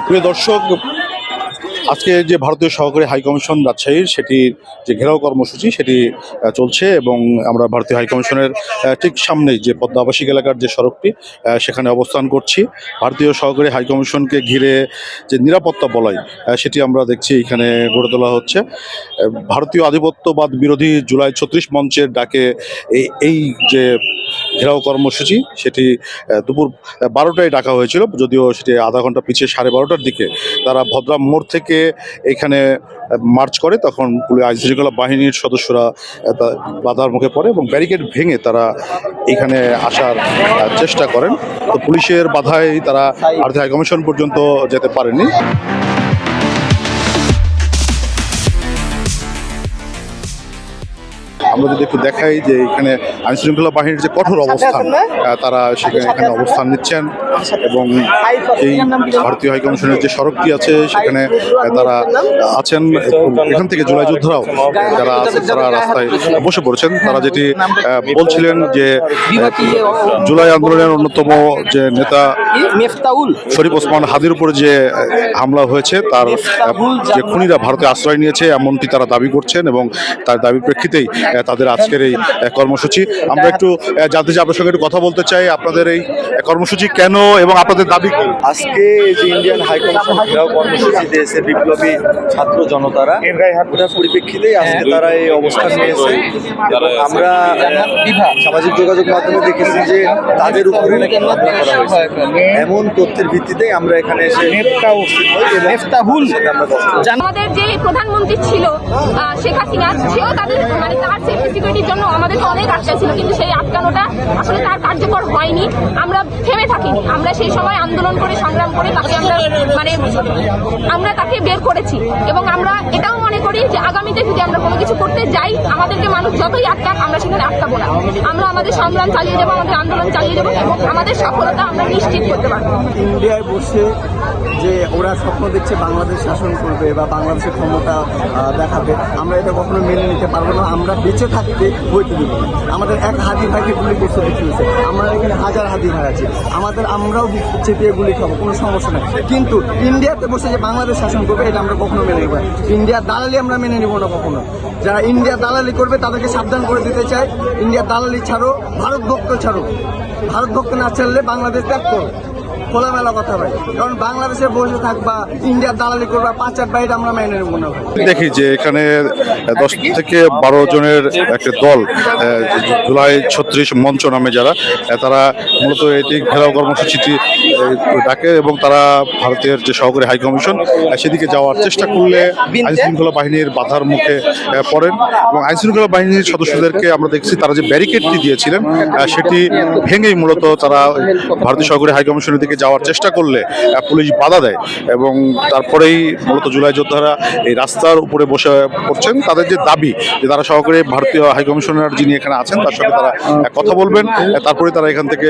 প্রিয় দর্শক, আজকে যে ভারতীয় সহকারী হাইকমিশন রাজশাহীর সেটির যে ঘেরাও কর্মসূচি সেটি চলছে এবং আমরা ভারতীয় হাইকমিশনের ঠিক সামনেই যে পদ্মা আবাসিক এলাকার যে সড়কটি সেখানে অবস্থান করছি। ভারতীয় সহকারী হাইকমিশনকে ঘিরে যে নিরাপত্তা বলয় সেটি আমরা দেখছি এখানে গড়ে তোলা হচ্ছে। ভারতীয় আধিপত্যবাদ বিরোধী জুলাই ৩৬ মঞ্চের ডাকে এই যে ঘেরাও কর্মসূচি সেটি দুপুর ১২টায় ডাকা হয়েছিল, যদিও সেটি আধা ঘন্টা পিছিয়ে ১২:৩০টার দিকে তারা ভদ্রা মোড় থেকে এখানে মার্চ করে। তখন আইনশৃঙ্খলা বাহিনীর সদস্যরা বাধার মুখে পড়ে এবং ব্যারিকেড ভেঙে তারা এখানে আসার চেষ্টা করেন। তো পুলিশের বাধায় তারা ভারতীয় হাইকমিশন পর্যন্ত যেতে পারেনি। আমরা যদি একটু দেখাই যে এখানে আইনশৃঙ্খলা বাহিনীর যে কঠোর অবস্থান, তারা এখানে অবস্থান নিচ্ছেন এবং এই ভারতীয় হাইকমিশনের যে সড়কটি আছে সেখানে তারা আছেন। এখান থেকে জুলাই যোদ্ধারাও যারা আছেন তারা রাস্তায় বসে পড়েছেন। তারা যেটি বলছিলেন যে জুলাই আন্দোলনের অন্যতম যে নেতা শরীফ ওসমান হাদির উপরে যে হামলা হয়েছে তার যে খুনিরা ভারতে আশ্রয় নিয়েছে এমনটি তারা দাবি করছেন এবং তার দাবির প্রেক্ষিতেই তাদের আজকের এই কর্মসূচি। আমরা একটু জানতে চাই, আপনার সঙ্গে একটু কথা বলতে চাই, আপনাদের এই কর্মসূচি কেন এবং আপনাদের দাবি কি? আজকে যে ইন্ডিয়ান হাইকমিশন ঘেরাও কর্মসূচি দিয়েছে বিপ্লবী ছাত্র জনতারা, ওটার পরিপ্রেক্ষিতেই আজকে তারা এই অবস্থান নিয়েছে। আমরা সামাজিক যোগাযোগ মাধ্যমে দেখেছি যে তাদের উপরে নাকি হামলা করা হয়েছে। এমন তথ্যের ভিত্তিতে আমরা এখানে এসে আমাদের যে প্রধানমন্ত্রী ছিল শেখ হাসিনা, সেও তাদের তার সেফটি সিকিউরিটির জন্য আমাদেরকে অনেক আটকাইছিল, কিন্তু সেই আটকানোটা আসলে তার কার্যকর হয়নি। আমরা থেমে থাকিনি, আমরা সেই সময় আন্দোলন করে সংগ্রাম করে তাকে আমরা তাকে বের করেছি এবং আমরা এটাও মনে করি যে আগামীতে যদি আমরা কোনো কিছু করতে যাই, আমাদেরকে মানুষ যতই আটকাক আমরা সেখানে আটকাবো না। আমরা আমাদের সংগ্রাম চালিয়ে যাবো, আমাদের আন্দোলন চালিয়ে যাবো এবং আমাদের সফলতা আমরা নিশ্চিত করতে পারবো। ইন্ডিয়ায় বসে যে ওরা স্বপ্ন দেখছে বাংলাদেশ শাসন করবে বা বাংলাদেশের ক্ষমতা দেখাবে, আমরা এটা কখনো মেনে নিতে পারবো না। আমরা বেঁচে থাকতে বইতে দিব না। আমাদের এক হাদি ভাইকে গুলি করতে দেখতে হয়েছে, আমরা এখানে হাজার হাদি ভাই আছে, আমরাও চেপিয়ে গুলি খাবো, কোনো সমস্যা নেই। কিন্তু ইন্ডিয়াতে বসে যে বাংলাদেশ শাসন করবে এটা আমরা কখনো মেনে নেব না। ইন্ডিয়ার দালালি আমরা মেনে নেব না কখনো। যারা ইন্ডিয়া দালালি করবে তাদেরকে সাবধান করে দিতে চাই, ইন্ডিয়া দালালি ছাড়ো, ভারত ভক্ত ছাড়ো। ভারত ভক্ত না ছাড়লে বাংলাদেশ ত্যাগ করো, খোলামেলা কথা ভাই। কারণ বাংলাদেশে বসে থাকবা, ইন্ডিয়ার দালালি করবা, ৫-৮ বাইরে আমরা মেনে নেব না। দেখি যে এখানে ১০ থেকে ১২ জনের একটা দল জুলাই ৩৬ মঞ্চ নামে যারা তারা মূলত এটি ঘেরাও কর্মসূচিটি ডাকে এবং তারা ভারতের যে সহকারী হাইকমিশন সেদিকে যাওয়ার চেষ্টা করলে আইনশৃঙ্খলা বাহিনীর বাধার মুখে পড়েন এবং আইনশৃঙ্খলা বাহিনীর সদস্যদেরকে আমরা দেখছি তারা যে ব্যারিকেডটি দিয়েছিলেন সেটি ভেঙেই মূলত তারা ভারতীয় সহকারী হাইকমিশনের দিকে যাওয়ার চেষ্টা করলে পুলিশ বাধা দেয় এবং তারপরেই মূলত জুলাই যোদ্ধারা এই রাস্তার উপরে বসে পড়ছেন। তাদের যে দাবি যে তারা সহকারী ভারতীয় হাইকমিশনার যিনি এখানে আছেন তার সঙ্গে তারা কথা বলবেন, তারপরে তারা এখান থেকে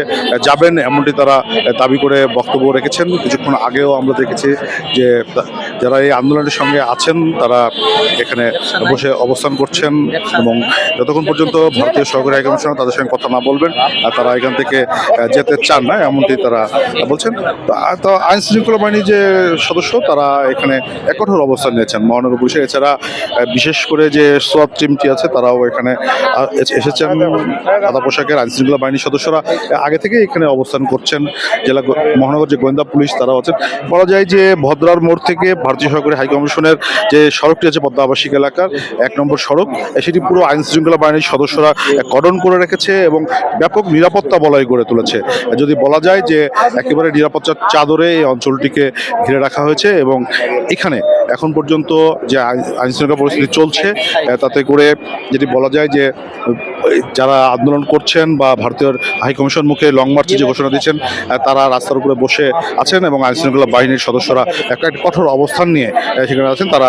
যাবেন, এমনটি তারা দাবি করে বক্তব্য রেখেছেন। কিছুক্ষণ আগেও আমরা দেখেছি যে যারা এই আন্দোলনের সঙ্গে আছেন তারা এখানে বসে অবস্থান করছেন এবং যতক্ষণ পর্যন্ত ভারতীয় সহকারী হাইকমিশনার তাদের সঙ্গে কথা না বলবেন তারা এখান থেকে যেতে চান না, এমনটি তারা বলছেন। তো আইন শৃঙ্খলা বাহিনীর যে সদস্য তারা এখানে কঠোর অবস্থান নিয়েছেন মহানগর পুলিশের। এছাড়া বিশেষ করে যে সোয়াব টিমটি আছে তারাও এখানে এসেছেন। সাদা পোশাকের আইন শৃঙ্খলা বাহিনীর সদস্যরা আগে থেকে এখানে অবস্থান করছেন। জেলা মহানগর যে গোয়েন্দা পুলিশ তারাও আছেন। বলা যায় যে ভদ্রার মোড় থেকে ভারতীয় সহকারী হাইকমিশনের যে সড়কটি আছে পদ্মা আবাসিক এলাকার ১ নম্বর সড়ক, সেটি পুরো আইন শৃঙ্খলা বাহিনীর সদস্যরা কর্ডন করে রেখেছে এবং ব্যাপক নিরাপত্তা বলয় গড়ে তুলেছে। যদি বলা যায় যে একেবারে নিরাপত্তার চাদরে এই অঞ্চলটিকে ঘিরে রাখা হয়েছে এবং এখানে এখন পর্যন্ত যে আইনশৃঙ্খলা পরিস্থিতি চলছে তাতে করে যেটি বলা যায় যে যারা আন্দোলন করছেন বা ভারতীয় হাইকমিশন মুখে লং মার্চে যে ঘোষণা দিচ্ছেন তারা রাস্তার উপরে বসে আছেন এবং আইনশৃঙ্খলা বাহিনীর সদস্যরা একটা কঠোর অবস্থান নিয়ে সেখানে আছেন, তারা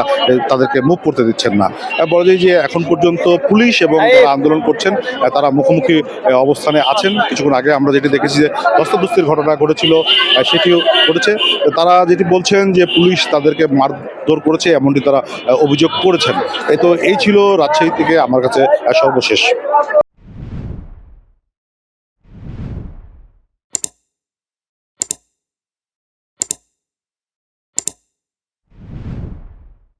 তাদেরকে মুভ করতে দিচ্ছেন না। বলা যায় যে এখন পর্যন্ত পুলিশ এবং যারা আন্দোলন করছেন তারা মুখোমুখি অবস্থানে আছেন। কিছুক্ষণ আগে আমরা যেটি দেখেছি যে ধস্তাধস্তির ঘটনা ঘটেছিল সেটিও ঘটেছে। তারা যেটি বলছেন যে পুলিশ তাদেরকে মারধর করেছে এমনটি তারা অভিযোগ করেছেন। তো এই ছিল রাজশাহী থেকে আমার কাছে সর্বশেষ।